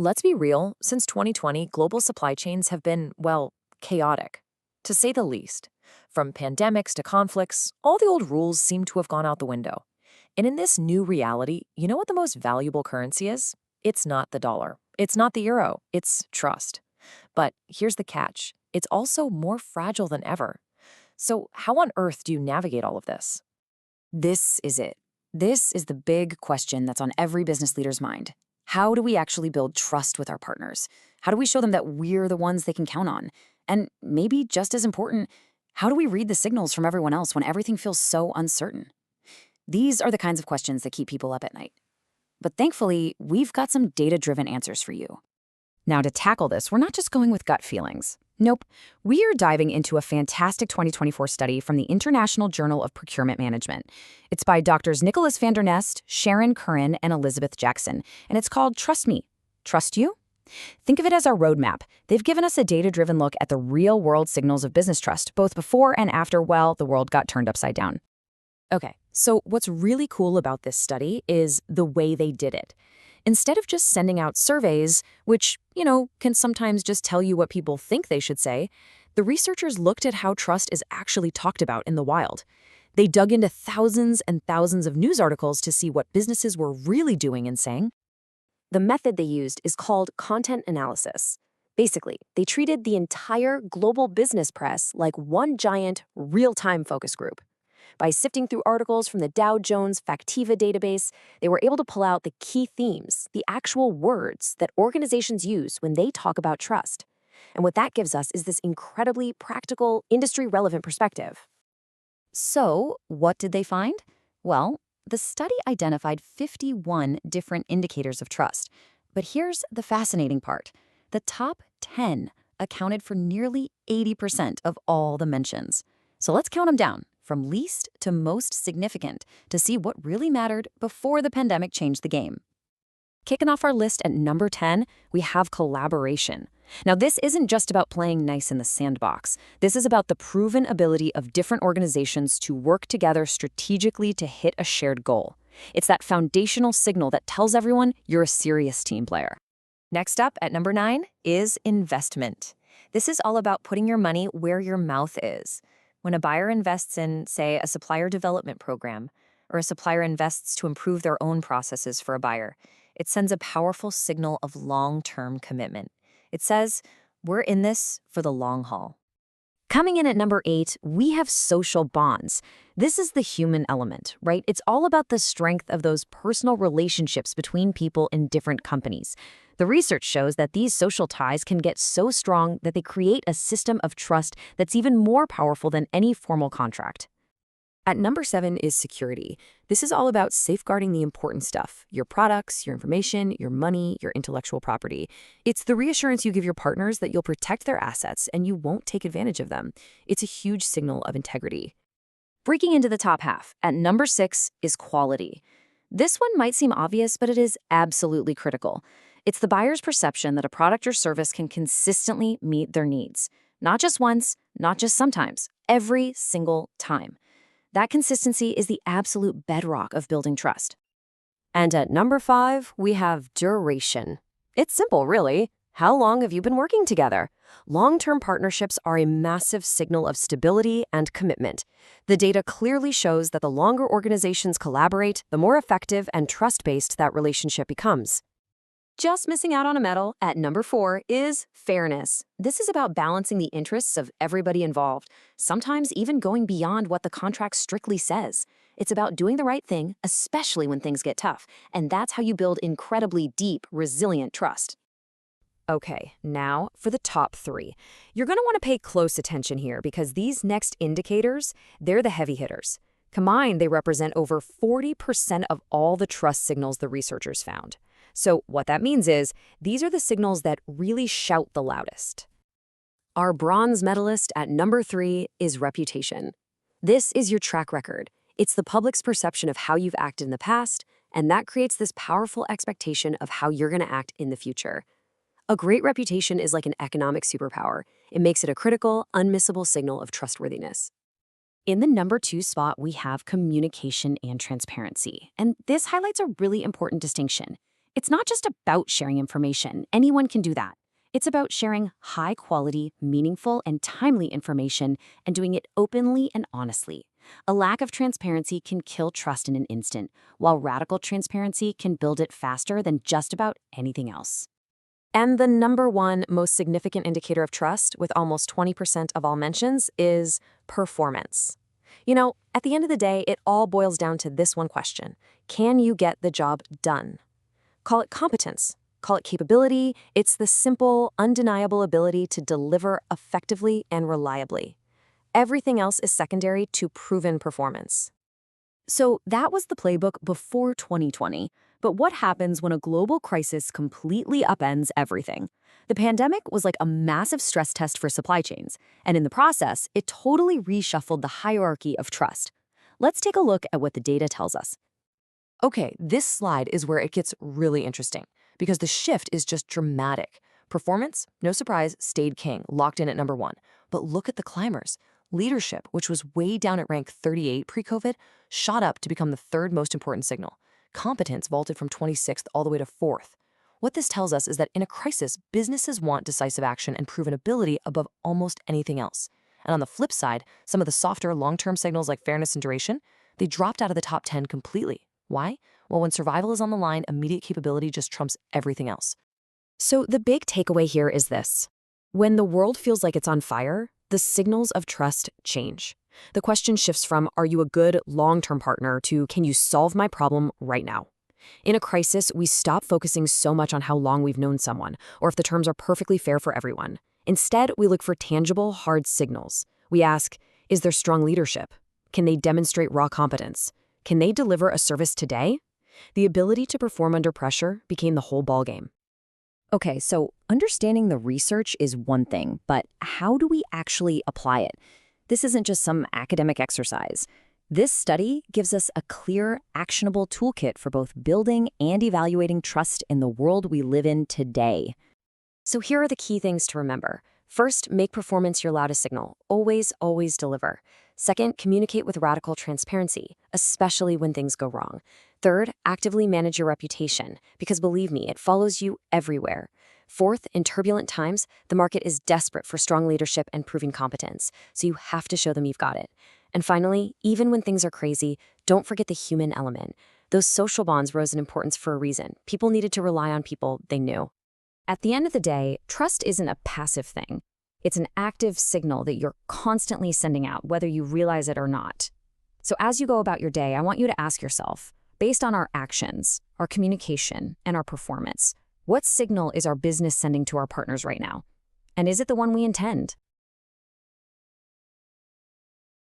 Let's be real, since 2020, global supply chains have been, well, chaotic, to say the least. From pandemics to conflicts, all the old rules seem to have gone out the window. And in this new reality, you know what the most valuable currency is? It's not the dollar. It's not the euro. It's trust. But here's the catch. It's also more fragile than ever. So how on earth do you navigate all of this? This is it. This is the big question that's on every business leader's mind. How do we actually build trust with our partners? How do we show them that we're the ones they can count on? And maybe just as important, how do we read the signals from everyone else when everything feels so uncertain? These are the kinds of questions that keep people up at night. But thankfully, we've got some data-driven answers for you. Now, to tackle this, we're not just going with gut feelings. Nope. We are diving into a fantastic 2024 study from the International Journal of Procurement Management. It's by Doctors Nicholas van der Nest, Sharon Curran, and Elizabeth Jackson, and it's called Trust Me. Trust You? Think of it as our roadmap. They've given us a data-driven look at the real-world signals of business trust, both before and after, well, the world got turned upside down. Okay, so what's really cool about this study is the way they did it. Instead of just sending out surveys, which, can sometimes just tell you what people think they should say, the researchers looked at how trust is actually talked about in the wild. They dug into thousands and thousands of news articles to see what businesses were really doing and saying. The method they used is called content analysis. Basically, they treated the entire global business press like one giant, real-time focus group. By sifting through articles from the Dow Jones Factiva database, they were able to pull out the key themes, the actual words that organizations use when they talk about trust. And what that gives us is this incredibly practical, industry-relevant perspective. So, what did they find? Well, the study identified 51 different indicators of trust. But here's the fascinating part. The top 10 accounted for nearly 80% of all the mentions. So let's count them down, from least to most significant, to see what really mattered before the pandemic changed the game. Kicking off our list at number 10, we have collaboration. Now, this isn't just about playing nice in the sandbox. This is about the proven ability of different organizations to work together strategically to hit a shared goal. It's that foundational signal that tells everyone you're a serious team player. Next up at number 9 is investment. This is all about putting your money where your mouth is. When a buyer invests in, say, a supplier development program, or a supplier invests to improve their own processes for a buyer, it sends a powerful signal of long-term commitment. It says, we're in this for the long haul. Coming in at number 8, we have social bonds. This is the human element, right? It's all about the strength of those personal relationships between people in different companies. The research shows that these social ties can get so strong that they create a system of trust that's even more powerful than any formal contract. At number 7 is security. This is all about safeguarding the important stuff, your products, your information, your money, your intellectual property. It's the reassurance you give your partners that you'll protect their assets and you won't take advantage of them. It's a huge signal of integrity. Breaking into the top half, at number 6 is quality. This one might seem obvious, but it is absolutely critical. It's the buyer's perception that a product or service can consistently meet their needs. Not just once, not just sometimes, every single time. That consistency is the absolute bedrock of building trust. And at number 5, we have duration. It's simple, really. How long have you been working together? Long-term partnerships are a massive signal of stability and commitment. The data clearly shows that the longer organizations collaborate, the more effective and trust-based that relationship becomes. Just missing out on a medal at number 4 is fairness. This is about balancing the interests of everybody involved, sometimes even going beyond what the contract strictly says. It's about doing the right thing, especially when things get tough, and that's how you build incredibly deep, resilient trust. Okay, now for the top 3. You're going to want to pay close attention here because these next indicators, they're the heavy hitters. Combined, they represent over 40% of all the trust signals the researchers found. So what that means is, these are the signals that really shout the loudest. Our bronze medalist at number 3 is reputation. This is your track record. It's the public's perception of how you've acted in the past, and that creates this powerful expectation of how you're going to act in the future. A great reputation is like an economic superpower. It makes it a critical, unmissable signal of trustworthiness. In the number 2 spot, we have communication and transparency. And this highlights a really important distinction. It's not just about sharing information. Anyone can do that. It's about sharing high-quality, meaningful, and timely information and doing it openly and honestly. A lack of transparency can kill trust in an instant, while radical transparency can build it faster than just about anything else. And the number one most significant indicator of trust, with almost 20% of all mentions, is performance. At the end of the day, it all boils down to this one question. Can you get the job done? Call it competence. Call it capability. It's the simple, undeniable ability to deliver effectively and reliably. Everything else is secondary to proven performance. So that was the playbook before 2020. But what happens when a global crisis completely upends everything? The pandemic was like a massive stress test for supply chains, and in the process, it totally reshuffled the hierarchy of trust. Let's take a look at what the data tells us. Okay, this slide is where it gets really interesting, because the shift is just dramatic. Performance, no surprise, stayed king, locked in at number one. But look at the climbers. Leadership, which was way down at rank 38 pre-COVID, shot up to become the third most important signal. Competence vaulted from 26th all the way to 4th. What this tells us is that in a crisis, businesses want decisive action and proven ability above almost anything else. And on the flip side, some of the softer long-term signals like fairness and duration, they dropped out of the top 10 completely. Why? Well, when survival is on the line, immediate capability just trumps everything else. So the big takeaway here is this. When the world feels like it's on fire, the signals of trust change. The question shifts from, are you a good long-term partner, to, can you solve my problem right now? In a crisis, we stop focusing so much on how long we've known someone, or if the terms are perfectly fair for everyone. Instead, we look for tangible, hard signals. We ask, is there strong leadership? Can they demonstrate raw competence? Can they deliver a service today? The ability to perform under pressure became the whole ballgame. Okay, so understanding the research is one thing, but how do we actually apply it? This isn't just some academic exercise. This study gives us a clear, actionable toolkit for both building and evaluating trust in the world we live in today. So here are the key things to remember. First, make performance your loudest signal. Always, always deliver. Second, communicate with radical transparency, especially when things go wrong. Third, actively manage your reputation, because believe me, it follows you everywhere. Fourth, in turbulent times, the market is desperate for strong leadership and proven competence, so you have to show them you've got it. And finally, even when things are crazy, don't forget the human element. Those social bonds rose in importance for a reason. People needed to rely on people they knew. At the end of the day, trust isn't a passive thing. It's an active signal that you're constantly sending out, whether you realize it or not. So as you go about your day, I want you to ask yourself, based on our actions, our communication, and our performance, what signal is our business sending to our partners right now? And is it the one we intend?